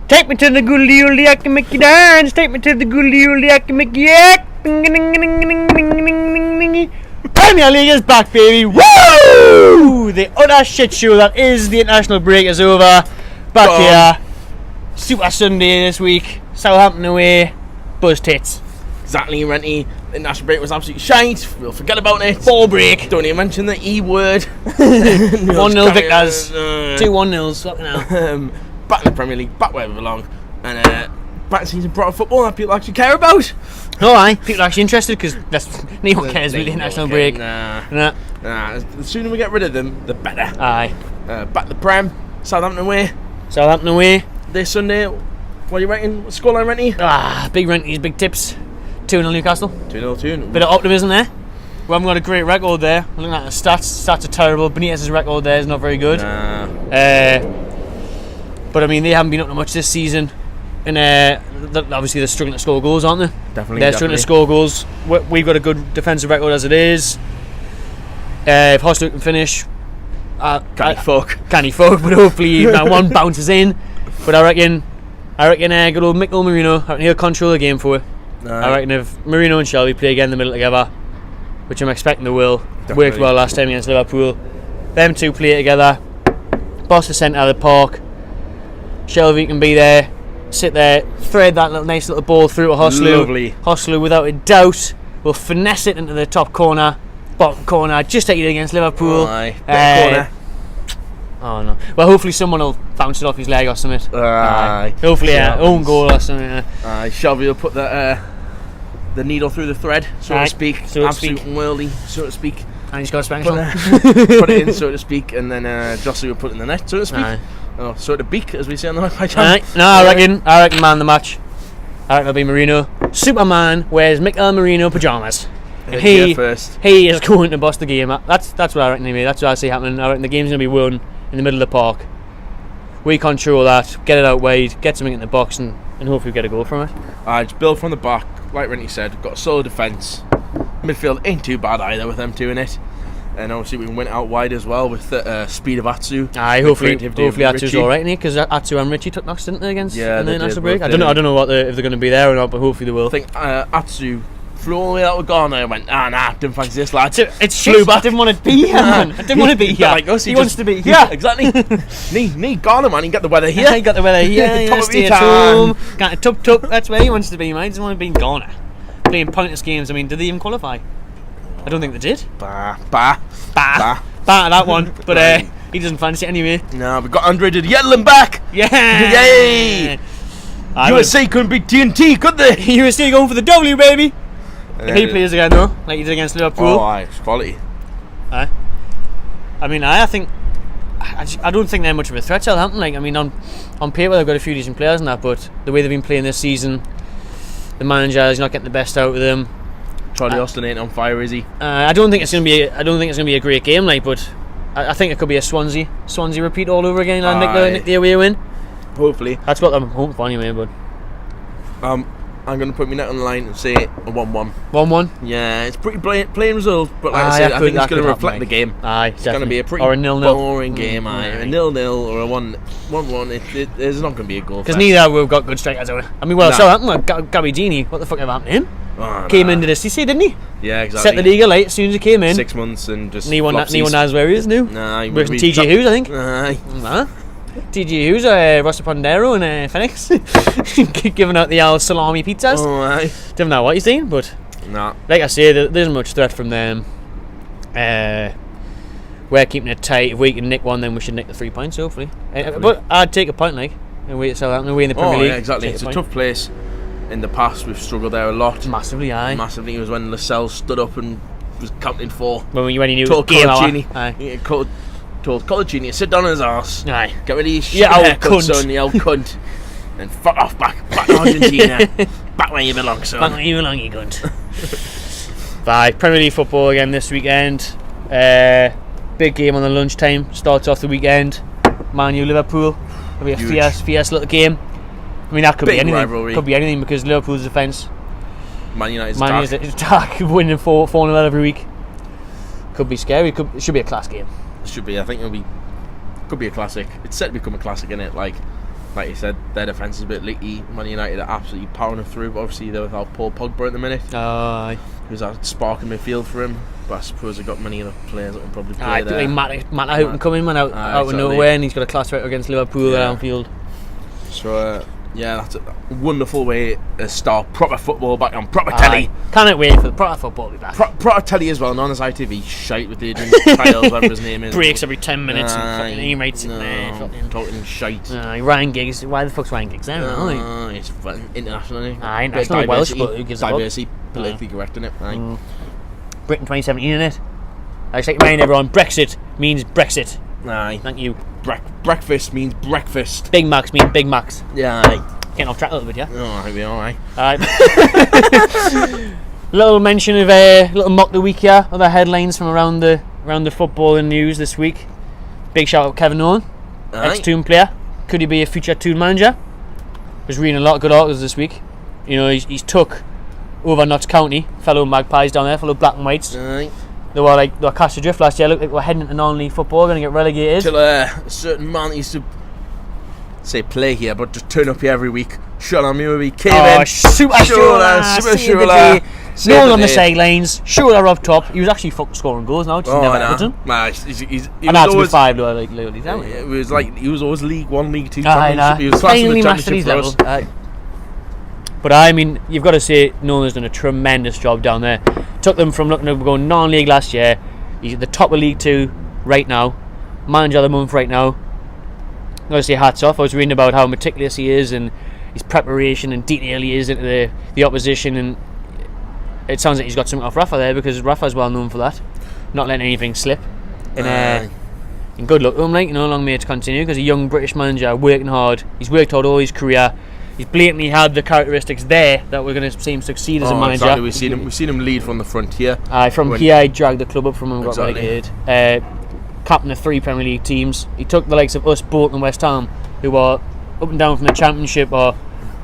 Take me to the goodly oldie, I can make you dance. Take me to the goodly oldie, I can make you act. Premier League is back, baby. Woo! The utter shit show that is the international break is over. Back here. Super Sunday this week. Southampton away. Buzz tits. Exactly, Renty. The international break was absolutely shite. We'll forget about it. Ball break. Don't even mention the E word. 1-0 victors. 2 1-0s. Fucking hell. Back in the Premier League, back where we belong, and back to season proper football that people actually care about. Oh, aye, people are actually interested because no one cares about the international break. Nah. The sooner we get rid of them, the better. Aye. Back the Prem, Southampton away. Southampton away. This Sunday, what do you reckon? Scoreline, Renty? Big Renty's, big tips. 2-0 Newcastle. 2-0. Bit of optimism there. We haven't got a great record there. Looking at the stats are terrible. Benitez's record there is not very good. But I mean, they haven't been up to much this season, and obviously they're struggling to score goals, aren't they? Definitely. Struggling to score goals. We've got a good defensive record as it is. If Hostel can finish, can he fuck? But hopefully that one bounces in. But I reckon, good old Mikel Merino, I reckon he'll control the game for it. I reckon if Merino and Shelby play again in the middle together, which I'm expecting they will, Definitely. worked well last time against Liverpool. Them two play together, boss the centre of the park. Shelby can be there, sit there, thread that nice little ball through to Hoslu. Lovely. Hoslu, without a doubt, will finesse it into the top corner, bottom corner, just like he did against Liverpool. Aye. Corner. Oh no. Well, hopefully someone will bounce it off his leg or something. Aye. Hopefully, own goal or something. Shelby will put the needle through the thread, so to speak. Absolute worldly, so to speak. And he's got a Spanish one. Put it in, so to speak, and then Jossie will put it in the net, so to speak. Oh, so to beak, as we say on the Pyjamas. No, I reckon man the match. I reckon it'll be Merino. Superman wears Mikel Merino pyjamas. And he is going to bust the game. That's what I reckon anyway. That's what I see happening. I reckon the game's going to be won in the middle of the park. We control that, get it out wide, get something in the box, and hopefully get a goal from it. Just build from the back, like Renty said. We've got a solid defence. Midfield ain't too bad either with them two in it. And obviously we went out wide as well with the speed of Atsu. Hopefully Atsu's alright, isn't he? Because Atsu and Richie took knocks, didn't they, against in the national break? I don't know if they're going to be there or not, but hopefully they will. I think Atsu flew all the way out with Ghana and went, didn't fancy this, lad. It's shit. I didn't want to be here, man. I didn't want to be here. Like us, he wants to be here. Yeah, exactly. Need Ghana, man. He got the weather here. He got the weather here. Top of stay your at home. time. Got a tup. That's where he wants to be, man. He doesn't want to be in Ghana. Playing pointless games. I mean, did they even qualify? I don't think they did. Bah that one. But he doesn't fancy it anyway. No, we got Andre the Yedlin back. Yeah. Yay. USA couldn't beat TNT, could they? USA going for the W, baby. If he plays again though, like he did against Liverpool. Oh, aye, it's quality. I mean, I don't think they're much of a threat, Southampton. Like, I mean, on paper they've got a few decent players and that, but the way they've been playing this season, the manager is not getting the best out of them. Charlie Austin ain't on fire, is he? I don't think it's gonna be a great game, like, but I think it could be a Swansea repeat all over again, and nick the away win. Hopefully. That's what I'm hoping for anyway, but I'm going to put my net on the line and say a 1-1. 1-1? Yeah, it's pretty plain result, but like I said, I think it's going to reflect the game. It's going to be a pretty boring game. A 0-0 or a 1-1. There's not going to be a goal. Because neither we've got good strikers. I mean, Southampton, Gabby Gini, what the fuck happened to him? Came into the CC, didn't he? Yeah, exactly. Set the league alight as soon as he came in. 6 months and just no one knows where he is now. Works in TG Hughes, I think. TG Hughes, Rossa Pondero and Phoenix giving out the old salami pizzas. Don't know what you're saying, but like I say, there isn't much threat from them. We're keeping it tight. If we can nick one, then we should nick the 3 points, hopefully. But I'd take a point, like, and wait at Southampton, away in the Premier League. Yeah, exactly. It's a tough place. In the past, we've struggled there a lot. Massively. It was when Lascelles stood up and was counting for. When he knew told game hour. Told Colaccini to sit down on his arse. Aye. Get rid of your shit haircut, son, you old cunt. And fuck off back to Argentina. Back where you belong, son. Back where you belong, you cunt. Premier League football again this weekend. Big game on the lunchtime. Starts off the weekend. Man U Liverpool. It'll be a fierce little game. I mean, that could be anything. Rivalry. Could be anything because Liverpool's defence. Man United's attack, winning 4-0 every week. Could be scary. It should be a class game. It should be. I think could be a classic. It's set to become a classic, innit? Like, like you said, their defence is a bit leaky. Man United are absolutely powering through, but obviously they're without Paul Pogba at the minute. Who's that spark in midfield for him? But I suppose they've got many other players that can probably play there. Matt who can come in out of nowhere, and he's got a class record against Liverpool at Anfield. So yeah, that's a wonderful way to start proper football back on proper telly. Can't wait for the proper football to be back. Proper telly as well, not as ITV shite with the Adrian Tiles, whatever his name is. Breaks every 10 minutes and fucking emates sitting there. Talking shite. Ryan Giggs, why the fuck's Ryan Giggs there? It's international. International Welsh, but who gives a fuck? Diversity, politically correct, innit? Britain 2017, innit? I just like to remind everyone, Brexit means Brexit. Thank you. Breakfast means breakfast. Big Macs mean Big Macs. Getting off track a little bit, yeah? Alright, we're alright. Little mention of little mock the week here. Other headlines from around the footballing news this week. Big shout out Kevin Nolan, ex-Toon player. Could he be a future Toon manager? Was reading a lot of good articles this week. You know, he's took over Notts County, fellow Magpies down there, fellow Black and Whites. They were cast adrift last year. Looked like we're heading into non-league football, going to get relegated. Till a certain man used to say play here, but just turn up here every week. Shut on me, we came in. Super no one on the sidelines. Shoulder up top. He was actually scoring goals now. Just never happened. He and that's with 5 though, like literally. It was like he was always League 1, League 2. He was finally mastered his level. But I mean, you've got to say, Nolan's done a tremendous job down there. Took them from looking to go non-league last year. He's at the top of League 2 right now. Manager of the month right now. I've got to say hats off. I was reading about how meticulous he is and his preparation and detail he is into the opposition, and it sounds like he's got something off Rafa there, because Rafa's well known for that, not letting anything slip. And good luck to him, long may it continue, because a young British manager working hard. He's worked hard all his career. He's blatantly had the characteristics there that we're going to see him succeed as a manager. Exactly. We've seen him lead from the front here. Here, he dragged the club up from him and got relegated. Captain of 3 Premier League teams. He took the likes of us, Bolton and West Ham, who are up and down from the Championship or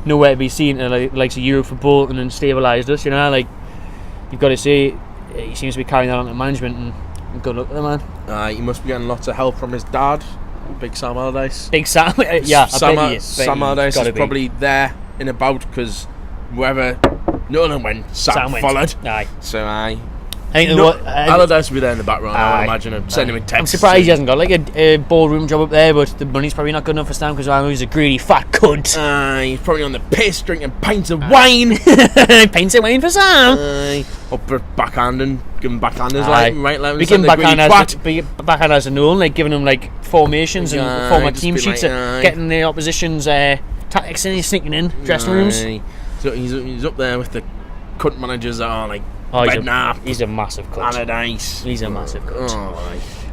nowhere to be seen, to the likes of Europe for Bolton, and stabilised us. You've got to say, he seems to be carrying that on to management, and good luck to the man. He must be getting lots of help from his dad, Big Sam Allardyce. Big Sam, yeah. Sam Allardyce is probably there in about, because wherever Nolan went, Sam followed. So I think Allardyce will be there in the background. I would imagine him sending him texts. I'm surprised he hasn't got like a ballroom job up there, but the money's probably not good enough for Sam, because I know he's a greedy fat cunt. He's probably on the piss drinking pints of wine. Pints of wine for Sam. Up for backhanding, giving backhanders right. We give him backhanders to Nolan, like giving him like formations and former team sheets, getting the opposition's tactics in, sneaking in dressing rooms. So he's up there with the cunt managers that are like. He's a massive cunt. Allardyce. He's a massive cunt.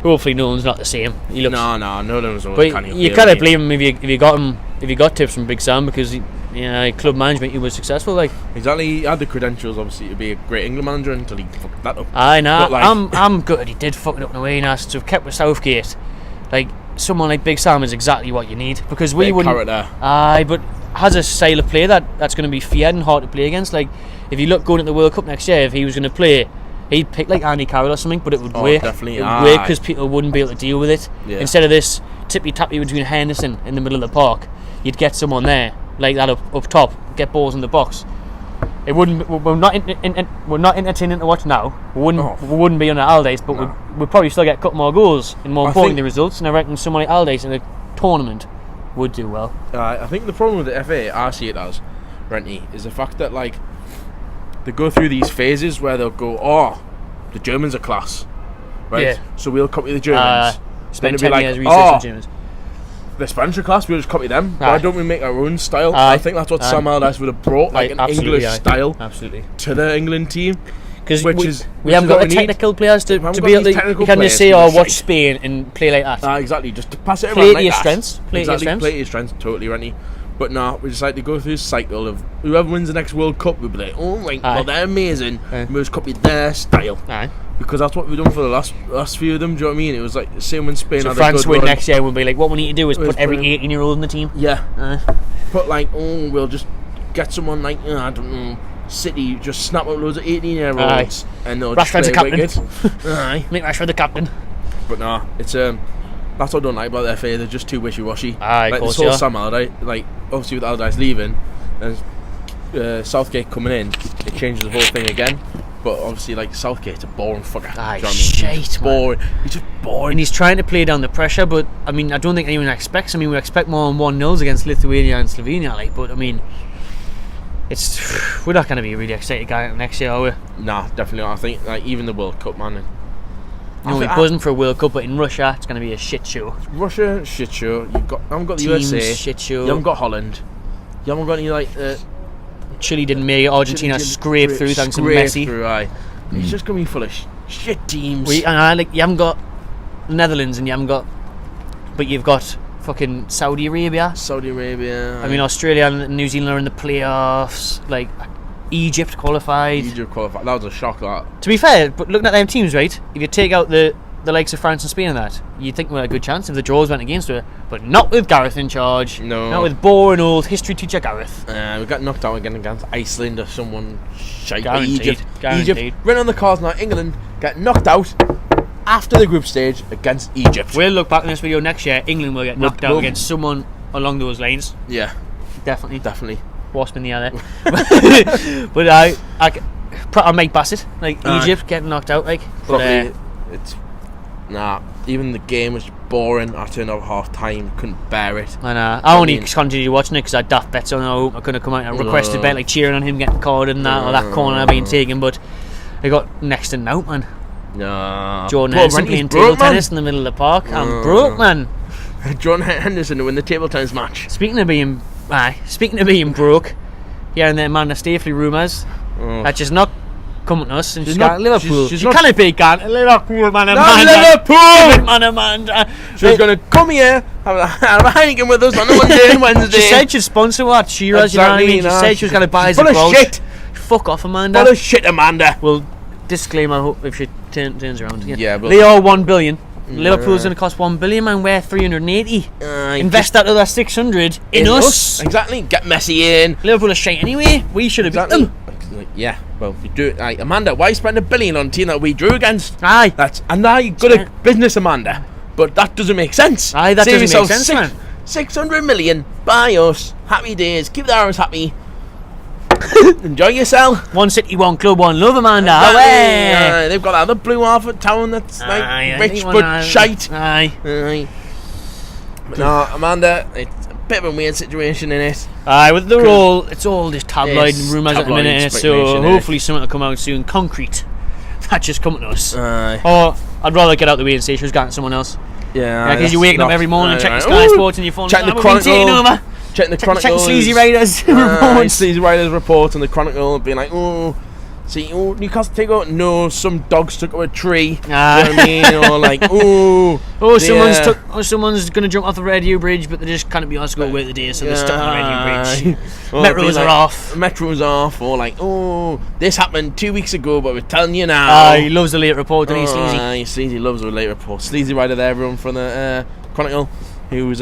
Hopefully Nolan's not the same. He looks. No, Nolan's always canny. You can't blame him if you got tips from Big Sam, because club management, he was successful. Exactly, he had the credentials obviously to be a great England manager until he fucked that up. I'm good. He did fuck it up in a way. To have kept with Southgate, someone like Big Sam is exactly what you need, because we wouldn't. But has a style of play that's going to be feared and hard to play against. If you look going at the World Cup next year, if he was going to play, he'd pick like Andy Carroll or something, but it would work. Definitely. It would work, because people wouldn't be able to deal with it. Instead of this tippy-tappy between Henderson in the middle of the park, you'd get someone there like that up top, get balls in the box. It wouldn't. We're not entertaining to watch now. We wouldn't be under Allardyce, but we'd probably still get a couple more goals and more importantly the results. And I reckon someone like Allardyce in a tournament would do well. I think the problem with the FA, I see it as, Renty, is the fact that they go through these phases where they'll go, the Germans are class, right? So we'll copy the Germans. Spend 10 years researching Germans. The Spanish are class, we'll just copy them. Why don't we make our own style? I think that's what Sam Allardyce would have brought, an English style to the England team. Because we haven't got the technical players to be able to. You can't just say, watch Spain and play like that. Exactly, just to pass it play around to your strengths. Play to your strengths, totally, Renty. But no, we decided to go through this cycle of whoever wins the next World Cup, we'll be like, well, they're amazing. We'll just copy their style. Because that's what we've done for the last few of them. Do you know what I mean? It was like the same when Spain. So France win next year, we'll be like, what we need to do is put every 18-year-old in the team. Put we'll just get someone I don't know, City, just snap up loads of 18-year-olds and they'll just Rashford's play the captain. wicked. Make Rashford the captain. But no, it's That's what I don't like about the FA. They're just too wishy-washy. Aye, like of course, this whole Sam Allardyce, like obviously with Allardyce leaving and Southgate coming in, it changes the whole thing again. But obviously, like Southgate's a boring fucker. Aye, do you know what I mean? shite, boring. He's just boring. And he's trying to play down the pressure, but I mean, I don't think anyone expects. I mean, we expect more than 1-0s against Lithuania and Slovenia, like. But I mean, we're not going to be really excited going next year, are we? Nah, definitely not. I think like even the World Cup, man. We're buzzing for a World Cup, but in Russia, it's going to be a shit show. Russia, shit show. I haven't got the Teams, USA. Shit show. You haven't got Holland. You haven't got any like. Chile didn't make it. Argentina scraped through thanks to Messi. It's just going to be full of shit teams. You haven't got the Netherlands and you haven't got, but you've got fucking Saudi Arabia. I mean, Australia and New Zealand are in the playoffs. Like Egypt qualified. That was a shock. That. To be fair, but looking at them teams, right? If you take out the likes of France and Spain and that, you'd think we had a good chance if the draws went against her. But not with Gareth in charge. No. Not with boring old history teacher Gareth. We got knocked out again against Iceland or someone shite. Guaranteed. Egypt. Right on the cards now. England get knocked out after the group stage against Egypt. We'll look back in this video next year. England will get knocked out against someone along those lines. Yeah. Definitely. Wasp in the air there. But I make Bassett. Like Egypt getting knocked out. Like. But, even the game was boring. I turned off half time, couldn't bear it. I only continued watching it because I had daft bets on. I couldn't come out and requested bet, like cheering on him getting carded and that, or that corner being taken. But I got next to out, man. Jordan Henderson playing table tennis in the middle of the park. I'm broke, man. Jordan Henderson to win the table tennis match. Speaking of being broke, here and there, Amanda Staveley rumours that she's not coming to us, and she's got Liverpool. She can't be gone. Liverpool, man, Amanda. She's going to come here, have a Heineken with us on a Wednesday. She said she'd sponsor what? Shearer's, you know what I mean? She said she was going to buy us a full of shit. Fuck off, Amanda. Full of shit, Amanda. Well, disclaimer, I hope if she turns around. Yeah, but they are 1 billion. Liverpool's going to cost 1 billion, man. We're 380. Invest that other 600 in us. Exactly. Get Messi in. Liverpool are shite anyway. We should have beat them. Yeah, well, you do it. Amanda, why spend $1 billion on a team that we drew against? Aye. And now you're good at business, Amanda. But that doesn't make sense. Aye, that doesn't make sense, man. 600 million, buy us. Happy days. Keep the arms happy. Enjoy yourself. One city, one club, one love, Amanda. They've got other blue half of town that's like rich but shite. Aye. No, Amanda, it's a bit of a weird situation in it. Aye, with the role, it's all just tabloid and rumours at the minute, so hopefully something will come out soon, concrete. That's just coming to us. Or I'd rather get out the way and say she was getting someone else. Yeah, because you're waking up every morning, checking Sky Sports on your phone, checking the Chronicle, checking Sleazy Riders reports. Sleazy Riders reports and the Chronicle, being like, Newcastle take out. No, some dog stuck up a tree. You know what I mean? Or like, someone's gonna jump off the Radio Bridge, but they just can't be asked to go away today, so they're stuck on the Radio Bridge. Metros are off. Metros off. Or like, this happened 2 weeks ago, but we're telling you now. He loves a late report, doesn't he, Sleazy? Sleazy loves a late report. Sleazy Rider there, everyone from the Chronicle, who's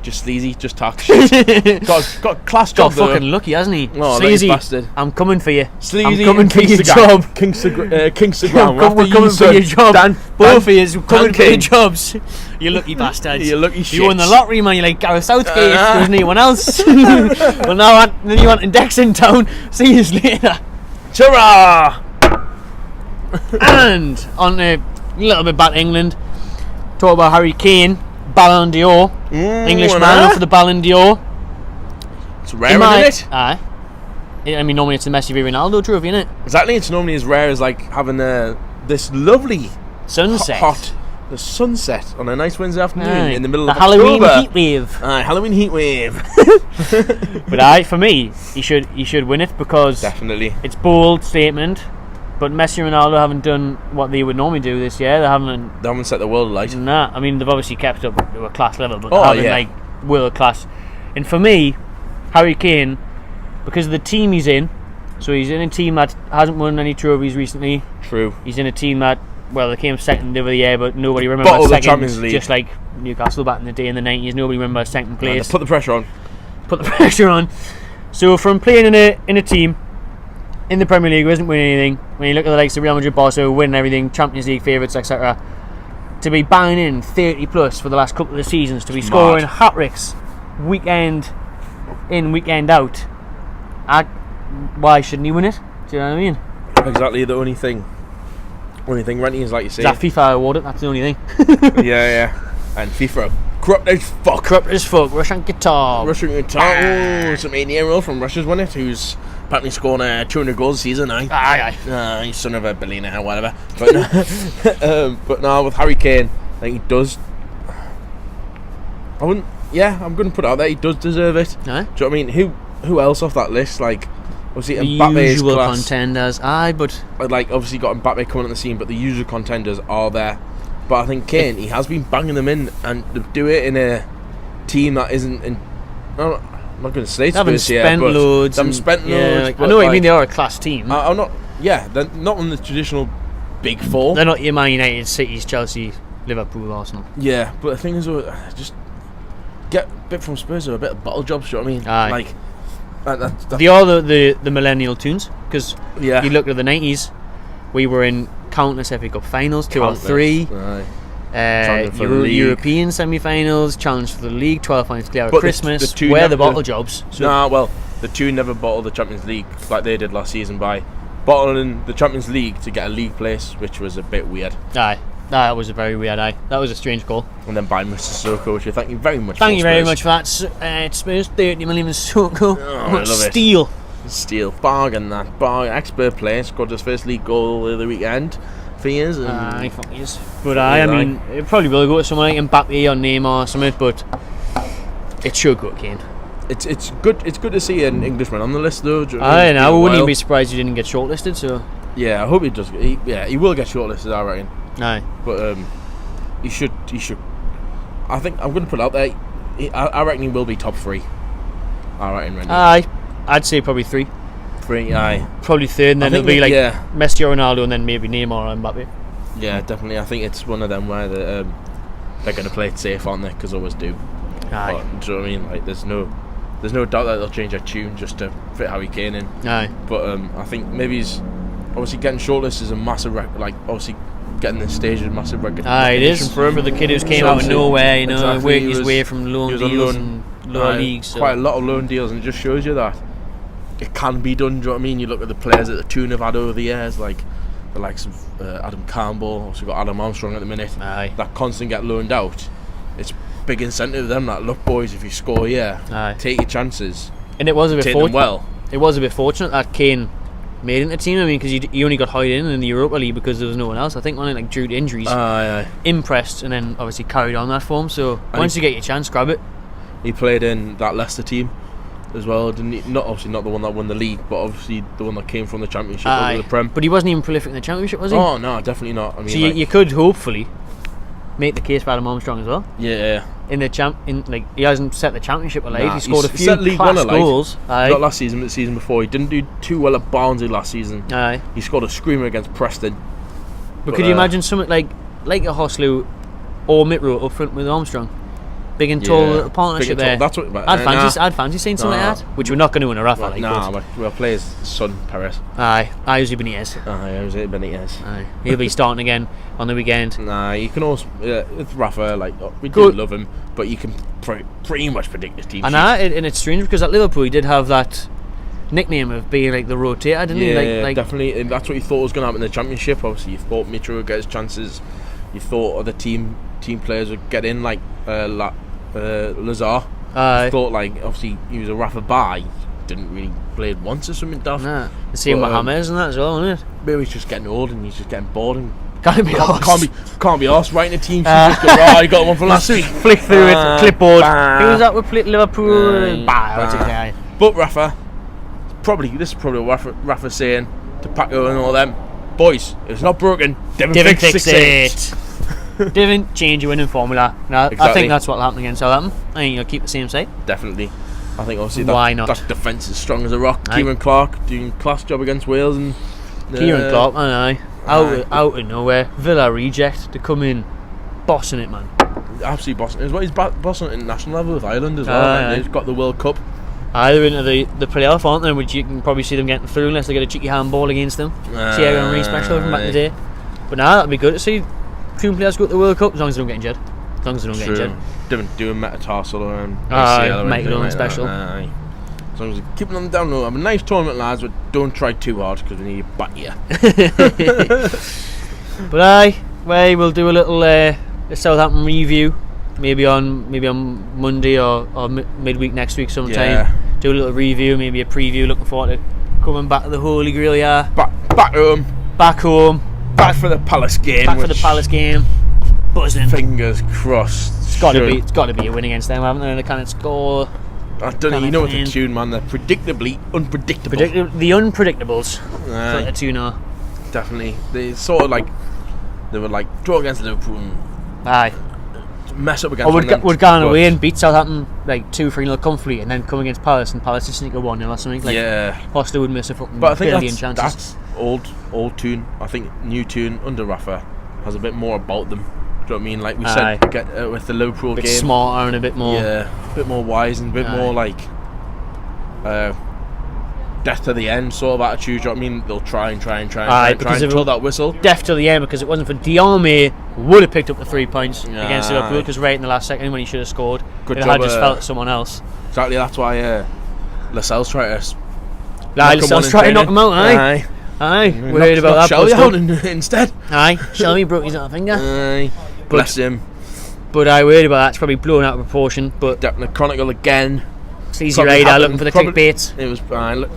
just sleazy, just talk shit. got a class job though. Fucking lucky, hasn't he? Sleazy, bastard. I'm coming for you. Sleazy, I'm coming for your job. Kingston, we're coming for your job. Both of you coming for your jobs. You lucky bastards. You lucky shit. You won the lottery, man. You're like Gareth Southgate. There wasn't anyone else. Well, now then you want Index in town. See you later. Ta-ra! And on a little bit back to England. Talk about Harry Kane. Balon d'Or, English man for the Balon d'Or. It's rare, isn't it? Aye. I mean, normally it's the Messi v Ronaldo trophy, isn't it? Exactly. It's normally as rare as like having this lovely sunset, the sunset on a nice Wednesday afternoon in the middle of Halloween October. heat wave. Halloween heat wave. But for me, he should win it because definitely it's bold statement. But Messi and Ronaldo haven't done what they would normally do this year. They haven't set the world alight. Nah, I mean they've obviously kept up to a class level, but they haven't like world class. And for me, Harry Kane, because of the team he's in, so he's in a team that hasn't won any trophies recently. True. He's in a team that they came second the other year, but nobody remembers second. Champions League. Just like Newcastle back in the day in the 90s, nobody remembers second place. Put the pressure on. So from playing in a team in the Premier League who isn't winning anything, when you look at the likes of Real Madrid, Barca, who win everything, Champions League favourites, etc., to be banging in 30 plus for the last couple of seasons, to be scoring hat-tricks weekend in, weekend out, why shouldn't he win it? Do you know what I mean? Exactly. The only thing Renty is, like you say, that FIFA awarded. That's the only thing. yeah. And FIFA corrupt as fuck. Russian guitar. Some 8-year-old from Russia's won it, who's apparently scored 200 goals a season. He's son of a billionaire, whatever. But no, with Harry Kane, I think he does. I'm going to put it out there. He does deserve it. No? Do you know what I mean? Who else off that list? Like, obviously, the Mbappe's usual class, contenders. But like, obviously got Mbappe coming on the scene, but the usual contenders are there. But I think Kane, he has been banging them in, and to do it in a team that isn't in. I'm not going to say they haven't spent loads. Like, I know what you mean. They are a class team. I'm not. Yeah, they're not on the traditional big four. They're not your Man United, City, Chelsea, Liverpool, Arsenal. Yeah, but the thing is, just get a bit from Spurs or a bit of bottle jobs. Do you know what I mean? Like, they are the millennial tunes, because you look at the 90s, we were in countless FA Cup finals, 2 or 3. European semi-finals, challenge for the league, 12 points clear at Christmas. The bottle jobs. So the two never bottled the Champions League like they did last season by bottling the Champions League to get a league place, which was a bit weird. That was a very weird. That was a strange call. And then buying Mr. Sissoko, which I thank you very much. Thank you very much for that. Spurs 30 million Sissoko. I love Steal. Bargain. Expert player, scored his first league goal the other weekend. For years. But I mean, it probably will go to someone like Mbappe or Neymar or something, but it should go to Kane. It's good to see an Englishman on the list, though. I wouldn't even be surprised he didn't get shortlisted. So yeah, I hope he does. He will get shortlisted, I reckon. Aye. But he should. I think I'm going to put it out there. I reckon he will be top 3. I reckon. Aye, I'd say probably 3. 3, aye. Probably 3rd, and then it'll be like Messi or Ronaldo, and then maybe Neymar or Mbappe. Yeah, definitely. I think it's one of them where they're going to play it safe, aren't they? Because always do. Aye. But, do you know what I mean? Like, there's no doubt that they'll change their tune just to fit Harry Kane in. Aye. But I think maybe he's obviously getting shortlisted is a massive obviously getting this stage is a massive recognition. Aye, it is for the kid who's came out of nowhere. You know, exactly, worked his way from loan deals and lower leagues. So. Quite a lot of loan deals, and it just shows you that it can be done. Do you know what I mean? You look at the players that the Toon have had over the years, like the likes of Adam Campbell. Also got Adam Armstrong at the minute. Aye. That constantly get loaned out. It's big incentive to them. That look, boys, if you score, take your chances. And it was a bit fortunate. It was a bit fortunate that Kane made it into the team. I mean, because he only got hired in the Europa League because there was no one else. I think only like due to injuries. Impressed, and then obviously carried on that form. So once you get your chance, grab it. He played in that Leicester team as well, didn't he? Not the one that won the league, but obviously the one that came from the Championship over the Prem. But he wasn't even prolific in the Championship, was he? Oh no, definitely not. I mean, so you could hopefully make the case for Adam Armstrong as well. Yeah. In the he hasn't set the Championship alight. He scored a few set League class One goals. Not last season, but the season before. He didn't do too well at Barnsley last season. Aye. He scored a screamer against Preston. But could you imagine something like a Hoslu or Mitro up front with Armstrong? Big and tall partnership there. That's what I'd fancy seeing something like that, which we're not going to win a Rafa. We'll play his son Perez. Aye, Jose Benitez. Jose Benitez. Aye, he'll be starting again on the weekend. You can also with Rafa, we do love him, but you can pretty much predict his team. And it's strange because at Liverpool he did have that nickname of being like the rotator, didn't he? Definitely. And that's what you thought was going to happen in the Championship. Obviously, you thought Mitro would get his chances. You thought other team players would get in, like Lazar. I thought obviously he was a Rafa buy. Didn't really play it once or something daft. The same with James and that as well, isn't it? Maybe he's just getting old and he's just getting bored and can't be arsed writing a team sheet. Just go, I got one from last week. Flick through it, clipboard. Who was that with Liverpool? But Rafa, this is probably what Rafa's saying to Paco and all them. Boys, if it's not broken, Devon fix it. Devon, change your winning formula. No, exactly. I think that's what'll happen against Southampton. I think you'll keep the same side. Definitely. I think obviously that defence is strong as a rock. Kieran Clark doing class job against Wales, and Kieran Clark, out of nowhere, Villa reject to come in, bossing it, man. Absolutely bossing it as well. He's bossing it at international level with Ireland as well. They've got the World Cup. They're into the playoff, aren't they? Which you can probably see them getting through unless they get a cheeky handball against them. Thierry Henry special from back in the day. But now that'd be good to see proven players go to the World Cup as long as they don't get injured. Don't do a metatarsal or Mikel Nolan special. As long as you keep it on the down low. Have a nice tournament, lads, but don't try too hard because we need to bat you. But we'll do a little Southampton review, maybe on Monday or midweek next week sometime. Yeah. Do a little review, maybe a preview. Looking forward to coming back to the Holy Grail. Yeah. Back home. Back for the Palace game. Buzzing. Fingers crossed. It's got to be a win against them, haven't they? They can't score. I don't know. You know what the tune, man? They're predictably unpredictable. The unpredictables. That's what the tune are. Definitely. They sort of like they were like draw against Liverpool. And mess up against. Would go away and beat Southampton like 2-3-0 comfortably, and then come against Palace and Palace just sneak a 1-0 or something. Like, Foster would miss a fucking billion chances. That's old tune. I think new tune under Rafa has a bit more about them. Do you know what I mean? Like we said with the Liverpool game, smarter and a bit more, a bit more wise and a bit more like death to the end sort of attitude. Do you know what I mean? They'll try until that whistle. Death to the end, because it wasn't for Diarmé, would have picked up the 3 points against Liverpool, because right in the last second when he should have scored, it had just felt someone else. Exactly. That's why Lascelles tried to. Lascelles tried to knock him out. Aye, we heard about that. Shelby instead. Shelby broke his other finger. Bless him. But I worried about that. It's probably blown out of proportion. But the Chronicle again. Sleazy Rider looking for the clickbait. It was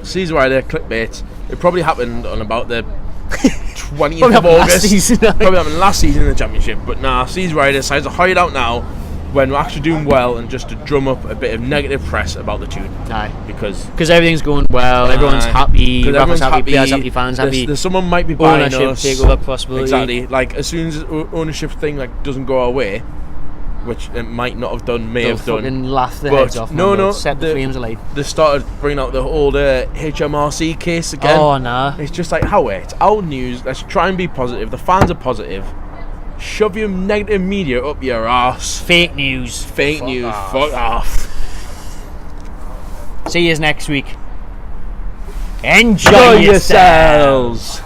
Sleazy Rider clickbait. It probably happened on about the 20th of August. Probably happened last season in the Championship. But Sleazy Rider decides to hide out now when we're actually doing well, and just to drum up a bit of negative press about the tune. Because everything's going well, everyone's happy, Rafa's happy, players happy, fans happy. Someone might be buying ownership us. takeover possibility. Exactly. Like as soon as ownership thing doesn't go our way, which it might not have done, may have done. Fucking laugh their heads off. No. Set the flames alight. They started bringing out the old HMRC case again. Oh nah. It's just like it's old news. Let's try and be positive. The fans are positive. Shove your negative media up your arse. Fake news. Fuck off. See you next week. Enjoy yourselves.